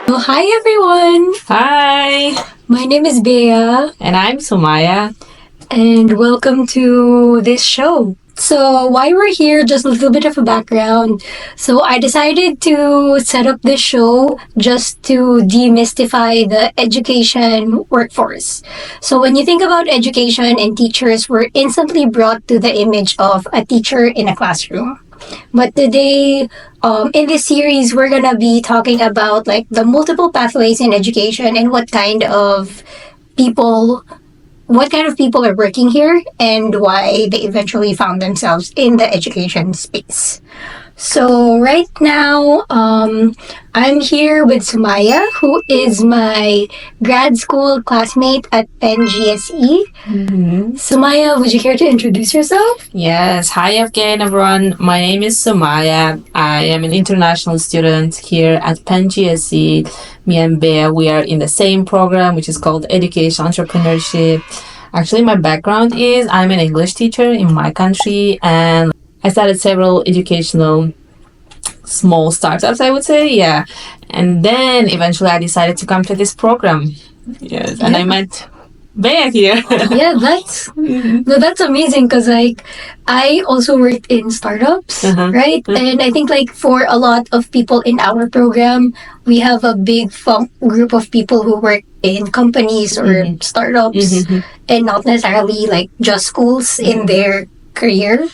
Oh, hi everyone! Hi, My name is Bea, and I'm Sumaya. and welcome to this show. So, why we're here, just a little bit of a background. So, I decided to set up this show just to demystify the education workforce. So, when you think about education and teachers, we're instantly brought to the image of a teacher in a classroom. But today, in this series, we're gonna be talking about like the multiple pathways in education and people what kind of people are working here and why they eventually found themselves in the education space. So right now, I'm here with Sumaya, who is my grad school classmate at Penn GSE. Sumaya, would you care to introduce yourself? Yes, hi again, everyone. My name is Sumaya. I am an international student here at Penn GSE. Me and Bea, we are in the same program, which is called Education Entrepreneurship. Actually, my background is I'm an English teacher in my country, and I started several educational small startups, I would say, yeah. And then eventually I decided to come to this program. Yes, and I met Bea here. Yeah, that's amazing because like I also worked in startups, right? And I think like for a lot of people in our program, we have a big group of people who work in companies or startups, and not necessarily like just schools in their career.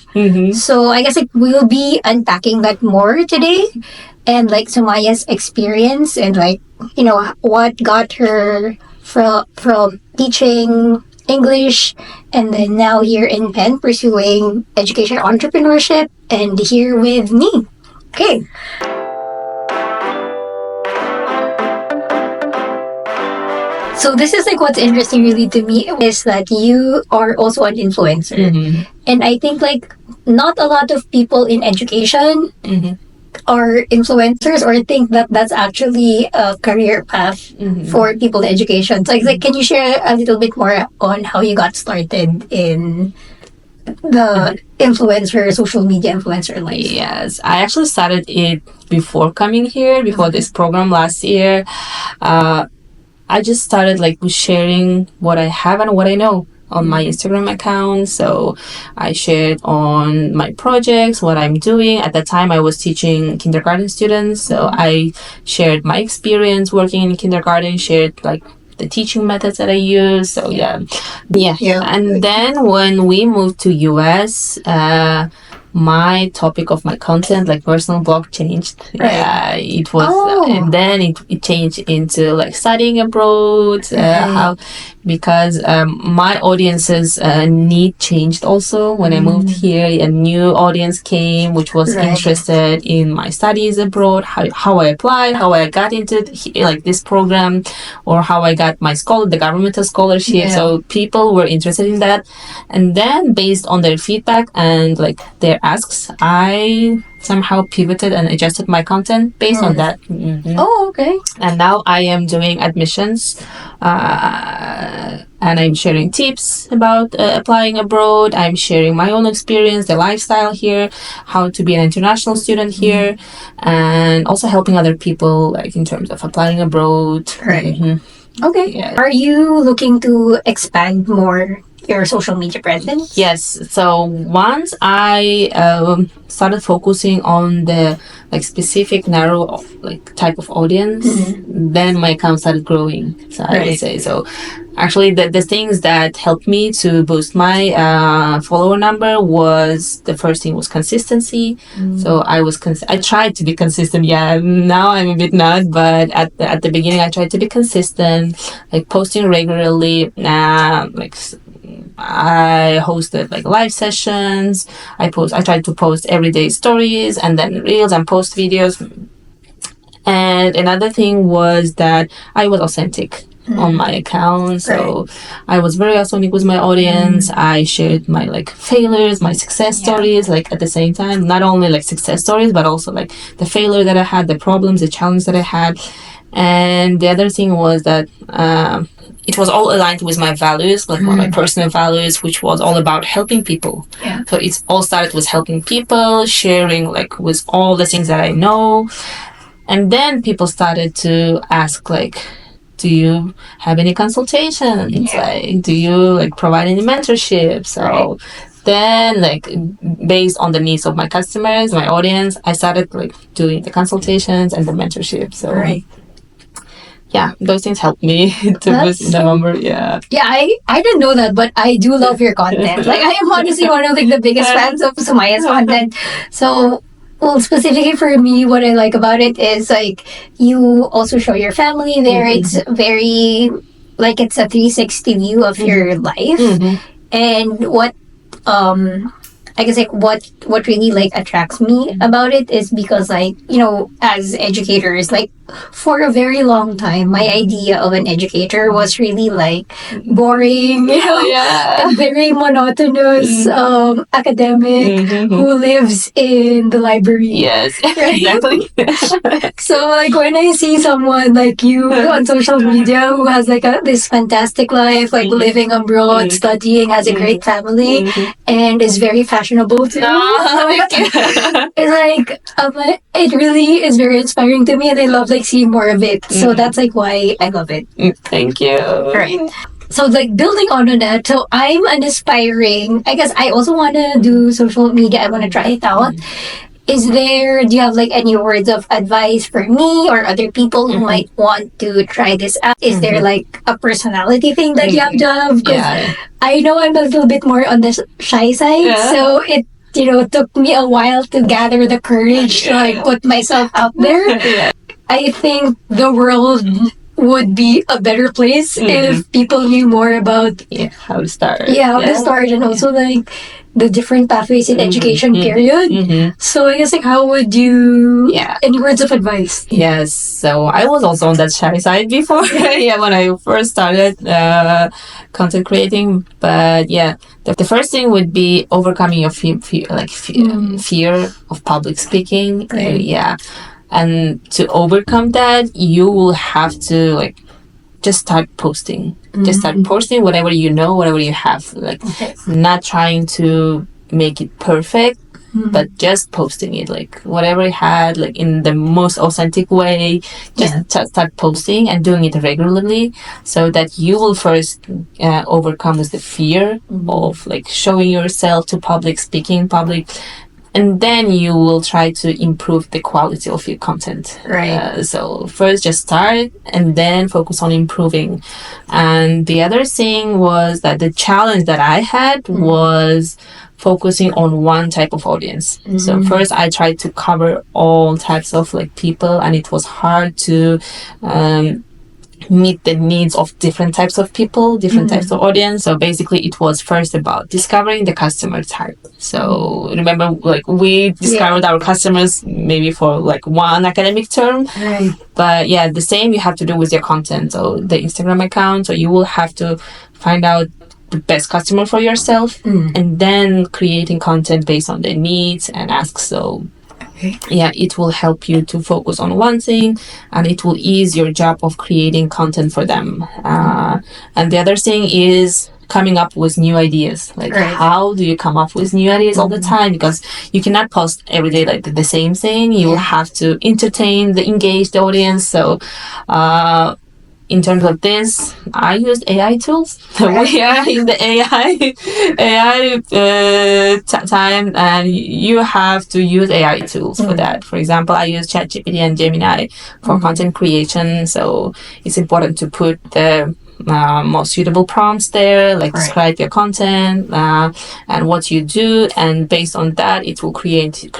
So I guess like we'll be unpacking that more today, and like Sumaya's experience and like what got her from teaching English and then now here in Penn pursuing education entrepreneurship and here with me. Okay. So this is like what's interesting really to me is that you are also an influencer. And I think like not a lot of people in education are influencers or think that that's actually a career path for people in education. So like, can you share a little bit more on how you got started in the social media influencer life? Yes, I actually started it before coming here, before this program last year. I just started like sharing what I have and what I know on my Instagram account. So I shared on my projects, what I'm doing. At that time, I was teaching kindergarten students. So I shared my experience working in kindergarten, shared like the teaching methods that I use. So yeah. And then when we moved to US, my topic of my content, like personal blog, changed. Right. Yeah, it was, and then it changed into like studying abroad. Because my audience's need changed also when I moved here. A new audience came, which was interested in my studies abroad, how I applied, how I got into like this program, or how I got my the governmental scholarship. Yeah. So people were interested in that, and then based on their feedback and like their asks, I somehow pivoted and adjusted my content based on that. Oh, okay. And now I am doing admissions, and I'm sharing tips about applying abroad. I'm sharing my own experience, the lifestyle here, how to be an international student here, and also helping other people like in terms of applying abroad. Right. Okay. Yeah. Are you looking to expand more your social media presence? Yes. So once I started focusing on the like specific narrow like type of audience, then my account started growing. So I would say so. Actually, the things that helped me to boost my follower number was the first thing was consistency. So I tried to be consistent. Yeah, now I'm a bit not, but at the beginning I tried to be consistent, like posting regularly. Like I hosted like live sessions. I tried to post everyday stories and then reels and post videos. And another thing was that I was authentic on my account. So I was very authentic with my audience. I shared my like failures, my success stories, like at the same time, not only like success stories, but also like the failure that I had, the problems, the challenge that I had. And the other thing was that it was all aligned with my values, like my personal values, which was all about helping people. Yeah. So it all started with helping people, sharing like with all the things that I know. And then people started to ask like, do you have any consultations? Like, do you like provide any mentorship? So then like based on the needs of my customers, my audience, I started like doing the consultations and the mentorship. So yeah, those things helped me to boost the number. Yeah. Yeah, I didn't know that, but I do love your content. Like, I am honestly one of like the biggest fans of Sumaya's content. So, well, specifically for me, what I like about it is like you also show your family there. It's very like it's a 360 view of your life, and what I guess like what really like attracts me about it is because like, you know, as educators, like for a very long time my idea of an educator was really like boring, you know, and very monotonous academic who lives in the library. Yes, exactly. So like when I see someone like you on social media who has like this fantastic life, like living abroad, studying, has a great family, and is very fashionable too. It's like it really is very inspiring to me, and I love like seeing more of it. So that's like why I love it. Thank you. Right. So like building on that, so I'm an aspiring, I guess I also want to do social media. I want to try it out. Do you have like any words of advice for me or other people who might want to try this out? Is there like a personality thing that you have to have? 'Cause I know I'm a little bit more on the shy side, so it, you know, took me a while to gather the courage to like put myself out there. I think the world would be a better place if people knew more about how to start. How to start, and also like the different pathways in education period. So I guess like how would you any words of advice? Yes, so I was also on that shy side before when I first started content creating, but the first thing would be overcoming your fear of public speaking. And to overcome that, you will have to like just start posting. Just start posting whatever you know, whatever you have. Like not trying to make it perfect, but just posting it. Like whatever you had, like in the most authentic way. Just start posting and doing it regularly, so that you will first overcome the fear of like showing yourself to public, speaking public. And then you will try to improve the quality of your content. Right. So first just start and then focus on improving. And the other thing was that the challenge that I had was focusing on one type of audience. So first I tried to cover all types of like people, and it was hard to meet the needs of different types of people, different types of audience. So basically it was first about discovering the customer type. So remember, like we discovered our customers maybe for like one academic term, but the same you have to do with your content. So the Instagram account, so you will have to find out the best customer for yourself, and then creating content based on their needs and asks. So it will help you to focus on one thing, and it will ease your job of creating content for them. And the other thing is coming up with new ideas. Like how do you come up with new ideas all the time? Because you cannot post every day like the same thing. You will have to entertain, engage the audience. So in terms of this, I used AI tools. We are in the AI time, and you have to use AI tools for that. For example, I use ChatGPT and Gemini for content creation. So it's important to put the most suitable prompts there, like describe your content and what you do, and based on that it will create you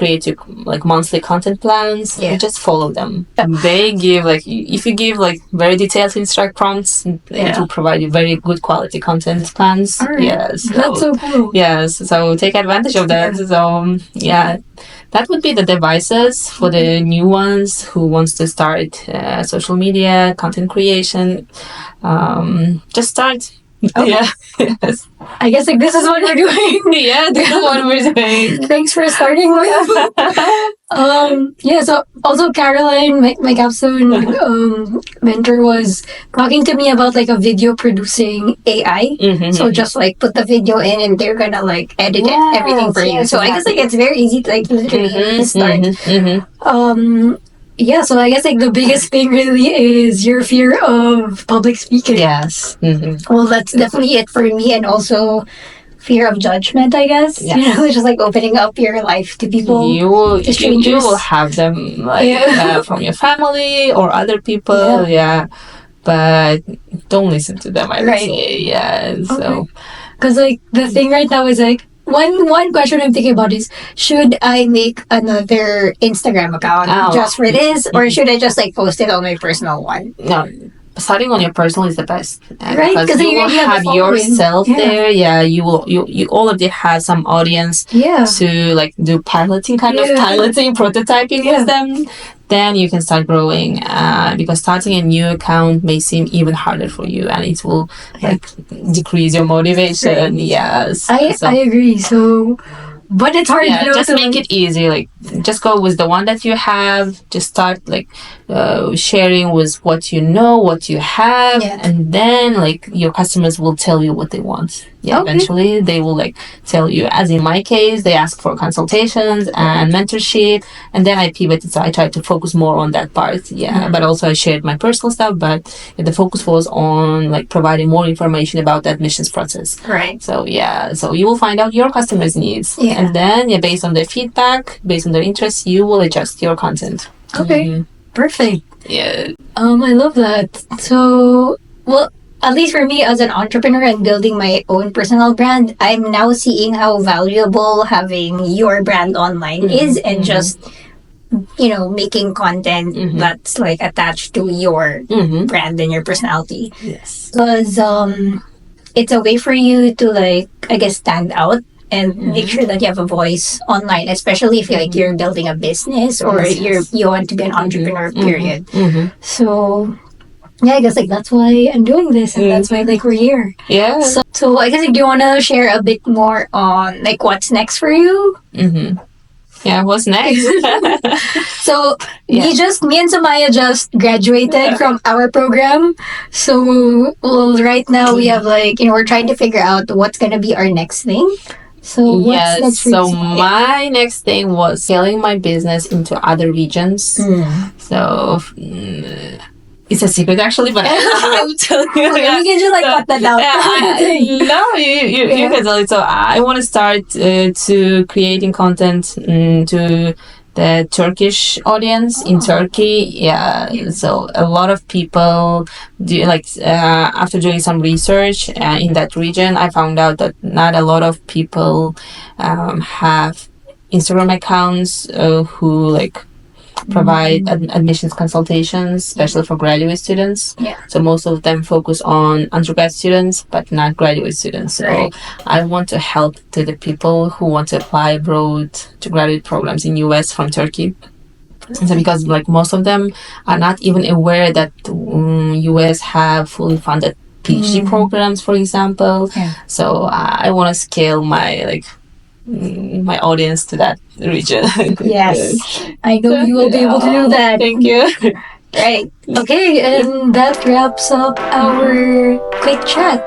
like monthly content plans. You just follow them. They give like, if you give like very detailed instruct prompts, it will provide you very good quality content plans. That's so cool. So take advantage of that. So that would be the devices for the new ones who wants to start social media content creation. Just start. Yeah. Yes. I guess like this is what we're doing. Yeah, this is what we're doing. Thanks for starting with. Yeah, so also Caroline, my capstone mentor, was talking to me about like a video producing AI. So just like put the video in and they're gonna like edit everything for you. So I guess like it's very easy to like literally start. Yeah, so I guess like the biggest thing really is your fear of public speaking. Yes. Well, that's definitely it for me, and also fear of judgment, I guess. Yes. You know, just like opening up your life to people, You will, to strangers. you will have them like from your family or other people. Yeah. But don't listen to them, I would say. Yeah. So, because like the thing right now is like one question I'm thinking about is, should I make another Instagram account just for this, or should I just like post it on my personal one? No, starting on your personal is the best, right? Because you will have yourself there. Yeah, you will. You already have some audience. To like do piloting, prototyping with them. Then you can start growing. Because starting a new account may seem even harder for you, and it will like decrease your motivation. Yes, I agree. So. But it's hard. Yeah, just make it easy. Like, just go with the one that you have. Just start like sharing with what you know, what you have, and then like your customers will tell you what they want. Yeah, eventually they will like tell you. As in my case, they ask for consultations and mentorship, and then I pivoted. So I tried to focus more on that part. Yeah, but also I shared my personal stuff. But the focus was on like providing more information about the admissions process. Right. So so you will find out your customers' needs. Yeah. And then, based on their feedback, based on their interests, you will adjust your content. Okay, perfect. Yeah. I love that. So, well, at least for me as an entrepreneur and building my own personal brand, I'm now seeing how valuable having your brand online is, and just, you know, making content that's like attached to your brand and your personality. Yes. Because it's a way for you to like, I guess, stand out and make sure that you have a voice online, especially if like you're building a business or you want to be an entrepreneur, period. So yeah, I guess like that's why I'm doing this, and that's why like we're here. Yeah. So I guess like, do you want to share a bit more on like what's next for you? Yeah, what's next? So me and Samaya just graduated from our program. So right now we have like, you know, we're trying to figure out what's gonna be our next thing. So what's next for you? My next thing was scaling my business into other regions. So it's a secret actually, but I'll tell you. We can just like cut that out. No, you can tell it. So I want to start to creating content to the Turkish audience in Turkey. Yeah, so a lot of people do like after doing some research in that region, I found out that not a lot of people have Instagram accounts who like provide admissions consultations, especially for graduate students. So most of them focus on undergrad students, but not graduate students. So I want to help to the people who want to apply abroad to graduate programs in US from Turkey. So because like most of them are not even aware that US have fully funded PhD programs, for example. So I want to scale my audience to that region. Yes, I know you will be able to do that. Thank you. Right. Okay, and that wraps up our quick chat.